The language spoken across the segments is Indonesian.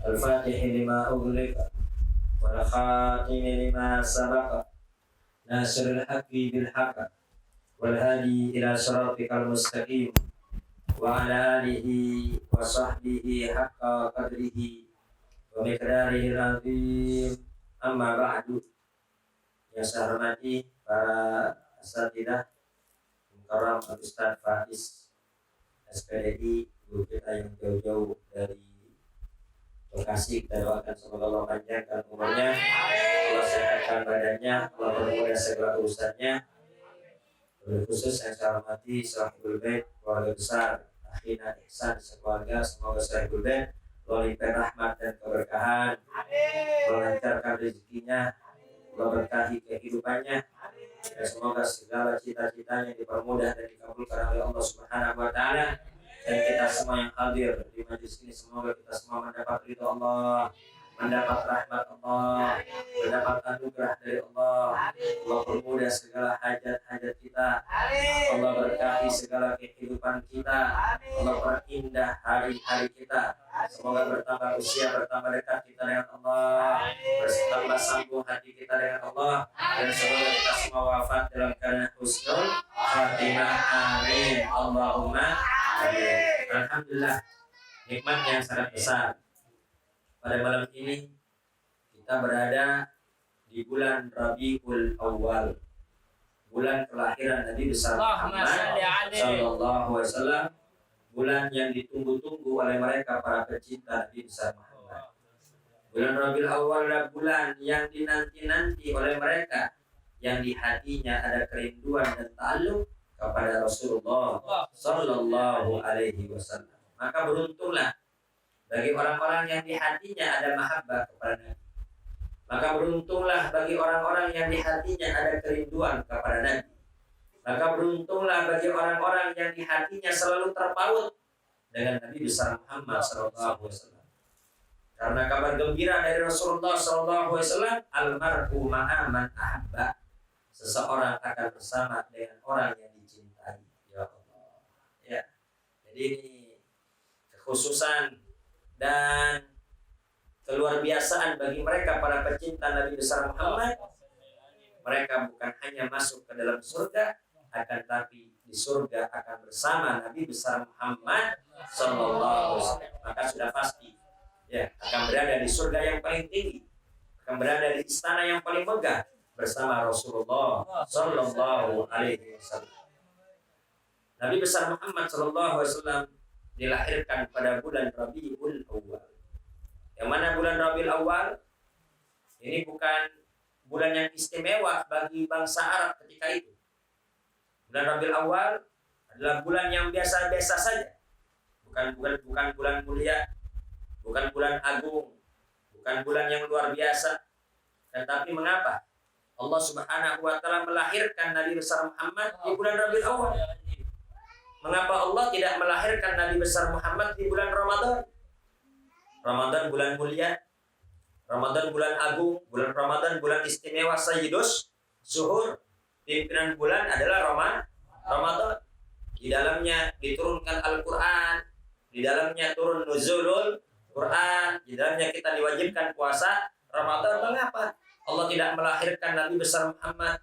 الفاتح لما أغلق والخاتم لما سبق ناصر الحق بالحق والهادي إلى صراطك المستقيم وعلى آله وصحبه حق قدره ومقداره العظيم. Amma ba'du. Yang saya hormati para asatidzah Mukarram Ustaz Faiz SPDI, guru kita yang jauh-jauh dari Bekasi, kita doakan semoga Allah panjangkan umurnya, Allah sehatkan badannya, Allah permudah segala urusannya. Khusus yang saya hormati Sahibul Bait, keluarga besar Akhina Ihsan sekeluarga, semoga Sahibul Bait Allah limpah rahmat dan keberkahan, melancarkan rezekinya, Allah berkahi kehidupannya, dan semoga segala cita-citanya dipermudah dan dikabulkan oleh Allah Subhanahu wa Ta'ala. Dan kita semua yang hadir di majelis ini, semoga kita semua mendapat ridho Allah, mendapat rahmat Allah, mendapat anugerah dari Allah. Allah permudah segala hajat-hajat kita, Allah berkahi segala kehidupan kita, Allah perindah hari-hari kita. Semoga bertambah usia, bertambah dekat kita dengan Allah, bertambah sambung hati kita dengan Allah, dan semoga kita semua wafat dalam keadaan husnul khatimah. Amin. Allahumma amin. Alhamdulillah, nikmat yang sangat besar. Pada malam ini kita berada di bulan Rabiul Awal, bulan kelahiran Nabi besar Muhammad sallallahu alaihi wasallam, bulan yang ditunggu-tunggu oleh mereka para pecinta Nabi besar Muhammad. Bulan Rabiul Awal adalah bulan yang dinanti-nanti oleh mereka yang di hatinya ada kerinduan dan ta'alluq kepada Rasulullah sallallahu alaihi wasallam. Maka beruntunglah bagi orang-orang yang di hatinya ada mahabbah kepada Nabi. Maka beruntunglah bagi orang-orang yang di hatinya ada kerinduan kepada Nabi. Maka beruntunglah bagi orang-orang yang di hatinya selalu terpaut dengan Nabi besar Muhammad sallallahu alaihi wasallam. Karena kabar gembira dari Rasulullah sallallahu alaihi wasallam, almar'u ma'a man ahabba. Seseorang akan bersama dengan orang yang dicintai. Ya Allah. Ya. Jadi ini kekhususan dan keluar biasaan bagi mereka para pecinta Nabi besar Muhammad. Mereka bukan hanya masuk ke dalam surga, akan tapi di surga akan bersama Nabi besar Muhammad sallallahu alaihi wasallam. Maka sudah pasti ya akan berada di surga yang paling tinggi, akan berada di istana yang paling megah bersama Rasulullah sallallahu alaihi wasallam. Nabi besar Muhammad sallallahu alaihi wasallam dilahirkan pada bulan Rabiul Awal. Yang mana bulan Rabiul Awal ini bukan bulan yang istimewa bagi bangsa Arab ketika itu. Bulan Rabiul Awal adalah bulan yang biasa-biasa saja. Bukan bulan mulia, bukan bulan agung, bukan bulan yang luar biasa. Tetapi mengapa Allah Subhanahu wa Ta'ala melahirkan Nabi besar Muhammad di bulan Rabiul Awal? Mengapa Allah tidak melahirkan Nabi besar Muhammad di bulan Ramadan? Ramadan bulan mulia, Ramadan bulan agung, bulan Ramadan bulan istimewa, sayyidus zuhur. Pimpinan bulan adalah Ramadan. Di dalamnya diturunkan Al-Quran, di dalamnya turun nuzulul Quran, di dalamnya kita diwajibkan puasa Ramadan. Mengapa Allah tidak melahirkan Nabi besar Muhammad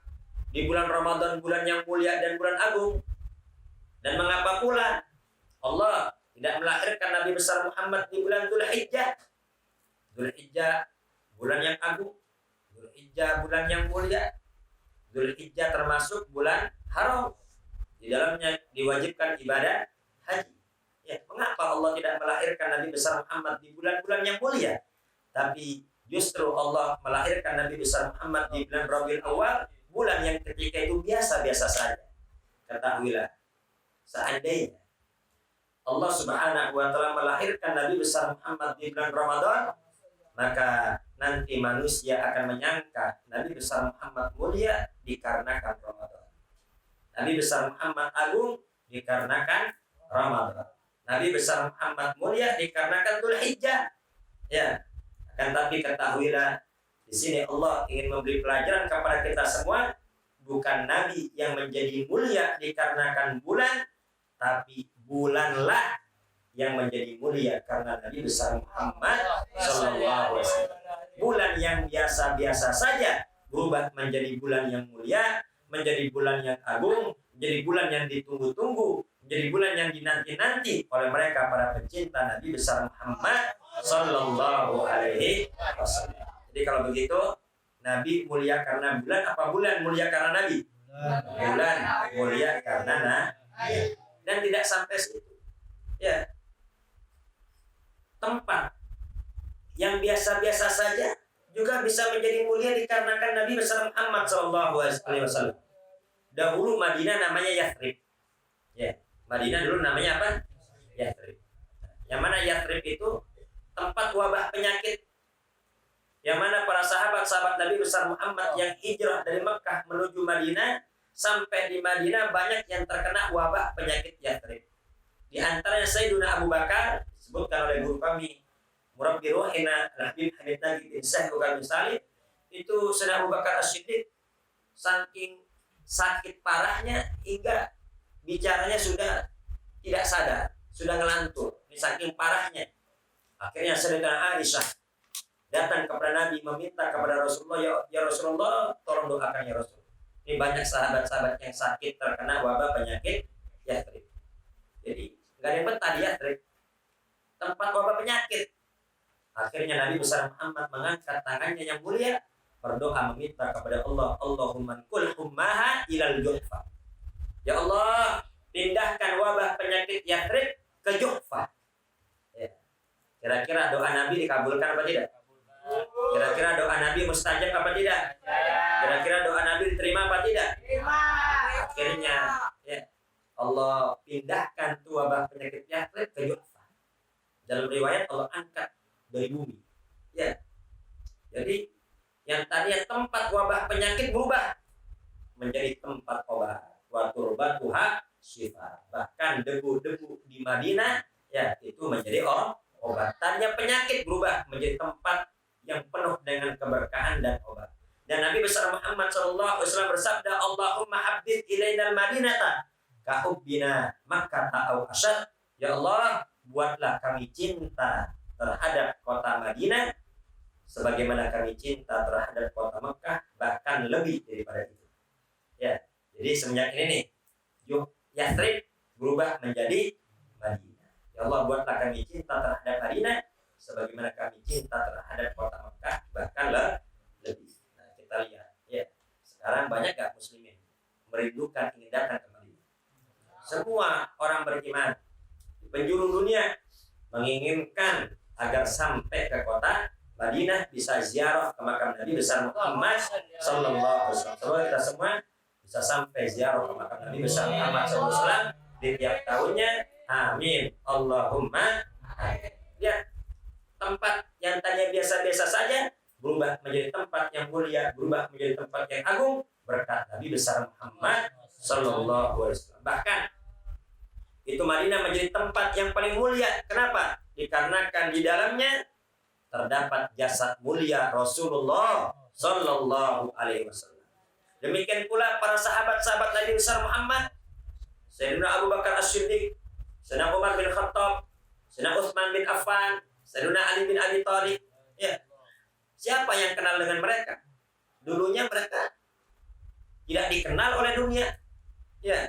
di bulan Ramadan, bulan yang mulia dan bulan agung? Dan mengapa pula Allah tidak melahirkan Nabi besar Muhammad di bulan Dzulhijjah? Dzulhijjah bulan yang agung, Dzulhijjah bulan yang mulia, Dzulhijjah termasuk bulan haram. Di dalamnya diwajibkan ibadah haji. Ya, mengapa Allah tidak melahirkan Nabi besar Muhammad di bulan-bulan yang mulia? Tapi justru Allah melahirkan Nabi besar Muhammad di bulan Rabiul Awal, bulan yang ketika itu biasa-biasa saja. Ketahuilah, seandainya Allah Subhanahu wa Ta'ala melahirkan Nabi besar Muhammad di bulan Ramadan, maka nanti manusia akan menyangka Nabi besar Muhammad mulia dikarenakan Ramadan. Nabi besar Muhammad agung dikarenakan Ramadan. Nabi besar Muhammad mulia dikarenakan Dzulhijjah. Ya, akan tapi ketahuilah di sini Allah ingin memberi pelajaran kepada kita semua, bukan Nabi yang menjadi mulia dikarenakan bulan, tapi bulanlah yang menjadi mulia karena Nabi besar Muhammad biasa saja berubah menjadi bulan yang mulia, menjadi bulan yang agung, menjadi bulan yang ditunggu-tunggu, menjadi bulan yang dinanti-nanti oleh mereka para pencinta Nabi besar Muhammad sallallahu alaihi wasallam. Jadi kalau begitu, Nabi mulia karena bulan, apa bulan mulia karena Nabi? Bulan mulia karena Nabi. Dan tidak sampai situ. Ya. Tempat yang biasa-biasa saja juga bisa menjadi mulia dikarenakan Nabi besar Muhammad sallallahu alaihi wasallam. Dahulu Madinah namanya Yathrib. Ya, Madinah dulu namanya apa? Yathrib. Yang mana Yathrib itu tempat wabah penyakit. Yang mana para sahabat-sahabat Nabi besar Muhammad yang hijrah dari Mekah menuju Madinah, sampai di Madinah banyak yang terkena wabah penyakit Yathrib. Di antaranya Sayyiduna Abu Bakar, disebutkan oleh guru kami Murabbi Ruhina Al-Habib Hamid Nagib bin Syekh bin Salim, itu Sayyidina Abu Bakar As-Siddiq saking sakit parahnya hingga bicaranya sudah tidak sadar, sudah ngelantur. Ini saking parahnya. Akhirnya Sayyidatuna Aisyah datang kepada Nabi meminta kepada Rasulullah, ya Rasulullah, tolong doakan ya Rasul. Ini banyak sahabat-sahabat yang sakit terkena wabah penyakit Yathrib. Jadi nggak ada yang betah di Yathrib, tempat wabah penyakit. Akhirnya Nabi besar Muhammad mengangkat tangannya yang mulia, berdoa meminta kepada Allah, Allahumma kul hummaha ilal Juhfa. Ya Allah, pindahkan wabah penyakit Yathrib ke Juhfa. Ya. Kira-kira doa Nabi dikabulkan apa tidak? Kira-kira doa Nabi mustajab apa tidak? Kira-kira doa Nabi diterima apa tidak? Akhirnya ya, Allah pindahkan tuh wabah penyakit Yathrib ke Juhfa. Dalam riwayat Allah angkat dari bumi. Ya. Jadi yang tadinya tempat wabah penyakit berubah menjadi tempat obat. Wa turbatuha syifa. Bahkan debu-debu di Madinah ya itu menjadi obat. Tadinya penyakit berubah menjadi tempat yang penuh dengan keberkahan dan obat. Dan Nabi besar Muhammad sallallahu alaihi wasallam bersabda, Allahumma habbib ilainal madinata ka hubbina Makkah au asyad. Ya Allah, buatlah kami cinta terhadap kota Madinah sebagaimana kami cinta terhadap kota Mekah, bahkan lebih daripada itu. Ya, jadi semenjak ini nih, Yathrib berubah menjadi Madinah. Ya Allah, buatlah kami cinta terhadap Madinah sebagaimana kami cinta terhadap kota Mekah, bahkan lebih. Nah, kita lihat, ya, sekarang banyak gak muslimin merindukan ingin datang ke Madinah? Semua orang beriman di penjuru dunia menginginkan agar sampai ke kota Madinah, bisa ziarah ke makam Nabi besar Muhammad sallallahu alaihi wasallam. Semoga kita semua bisa sampai ziarah ke makam Nabi besar Muhammad sallallahu alaihi wasallam di tiap tahunnya. Amin. Allahumma amin. Ya, tempat yang tadinya biasa-biasa saja berubah menjadi tempat yang mulia, berubah menjadi tempat yang agung berkat Nabi besar Muhammad sallallahu alaihi wasallam. Bahkan itu Madinah menjadi tempat yang paling mulia. Kenapa? Dikarenakan di dalamnya terdapat jasad mulia Rasulullah sallallahu alaihi wasallam. Demikian pula para sahabat-sahabat Nabi besar Muhammad, Sayyidina Abu Bakar As-Siddiq, Sayyidina Umar bin Khattab, Sayyidina Utsman bin Affan, Sayyidina Ali bin Abi Thalib. Ya. Siapa yang kenal dengan mereka? Dulunya mereka tidak dikenal oleh dunia. Ya.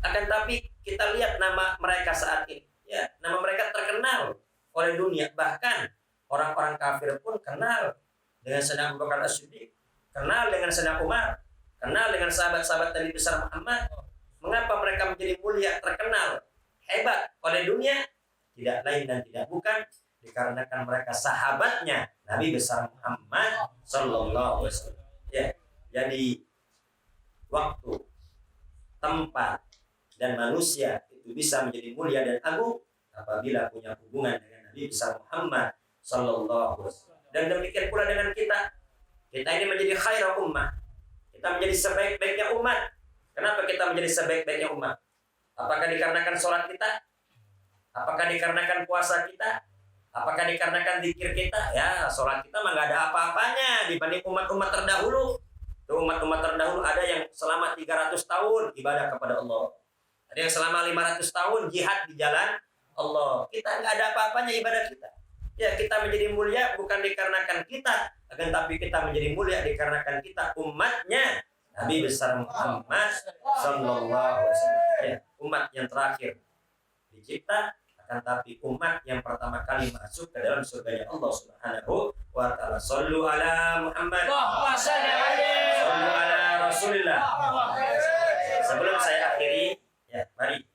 Akan tapi kita lihat nama mereka saat ini. Ya, nama mereka terkenal oleh dunia. Bahkan orang-orang kafir pun kenal dengan Sayyidina Abu Bakar As-Siddiq, kenal dengan Sayyidina Umar, kenal dengan sahabat-sahabat Nabi besar Muhammad. Mengapa mereka menjadi mulia, terkenal, hebat oleh dunia? Tidak lain dan tidak bukan dikarenakan mereka sahabatnya Nabi besar Muhammad sallallahu alaihi wasallam. Ya, jadi waktu, tempat, dan manusia itu bisa menjadi mulia dan agung apabila punya hubungan dengan Nabi besar Muhammad sallallahu alaihi wasallam. Dan demikian pula dengan kita. Kita ini menjadi khairul ummah. Kita menjadi sebaik-baiknya umat. Kenapa kita menjadi sebaik-baiknya umat? Apakah dikarenakan sholat kita? Apakah dikarenakan puasa kita? Apakah dikarenakan zikir kita? Ya, sholat kita mah nggak ada apa-apanya dibanding umat-umat terdahulu. Tuh, umat-umat terdahulu ada yang selama 300 tahun ibadah kepada Allah. Ada yang selama 500 tahun jihad di jalan Allah. Kita nggak ada apa-apanya ibadah kita. Ya, kita menjadi mulia bukan dikarenakan kita akan tapi kita menjadi mulia dikarenakan kita umatnya Nabi besar Muhammad sallallahu alaihi wasallam. Ya, umat yang terakhir dicipta, akan tapi umat yang pertama kali masuk ke dalam surganya Allah Subhanahu wa taala. Shallu ala Muhammad. Shallu ala Rasulillah. Sebelum saya akhiri, ya, mari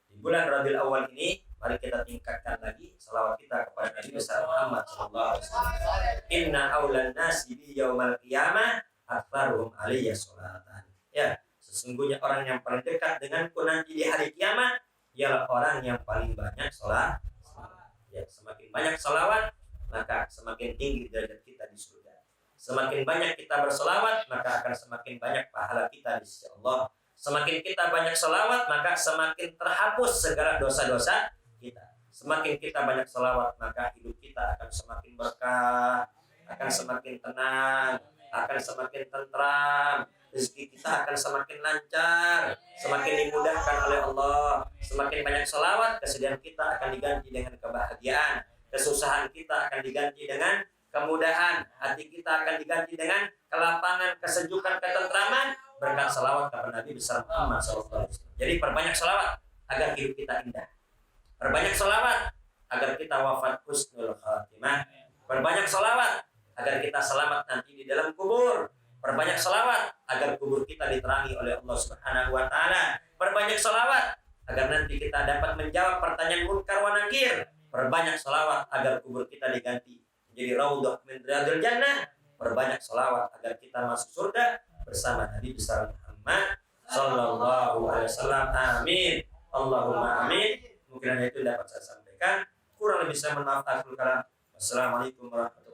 di bulan Rabiul Awal ini mari kita tingkatkan lagi salawat kita kepada Nabi besar Muhammad sallallahu alaihi wasallam. Inna aulan nasi bi yaumal qiyamah aktsaruhum alayya sholatan. Ya, sesungguhnya orang yang paling dekat denganku nanti di hari kiamat ialah orang yang paling banyak sholat. Ya, semakin banyak sholawat maka semakin tinggi derajat kita di surga. Semakin banyak kita bersolawat maka akan semakin banyak pahala kita di sisi Allah. Semakin kita banyak sholawat maka semakin terhapus segala dosa-dosa kita. Semakin kita banyak sholawat maka hidup kita akan semakin berkah, akan semakin tenang, akan semakin tentram, rezeki kita akan semakin lancar, semakin dimudahkan oleh Allah. Semakin banyak sholawat, kesedihan kita akan diganti dengan kebahagiaan, kesusahan kita akan diganti dengan kemudahan, hati kita akan diganti dengan kelapangan, kesejukan, ketentraman berkat sholawat kepada Nabi besar Muhammad SAW. Jadi perbanyak sholawat agar hidup kita indah. Perbanyak sholawat agar kita wafat husnul khatimah. Perbanyak sholawat agar kita selamat nanti di dalam kubur. Perbanyak sholawat agar kubur kita diterangi oleh Allah Subhanahu wa taala. Perbanyak sholawat agar nanti kita dapat menjawab pertanyaan munkar wa nakir. Perbanyak sholawat agar kubur kita diganti menjadi raudhah min riyadil jannah. Perbanyak sholawat agar kita masuk surga bersama Nabi besar Muhammad sallallahu alaihi wasallam. Amin. Allahumma amin. Mungkin hanya itu dapat saya sampaikan. Kurang lebih saya mohon maaf. Assalamualaikum warahmatullahi wabarakatuh.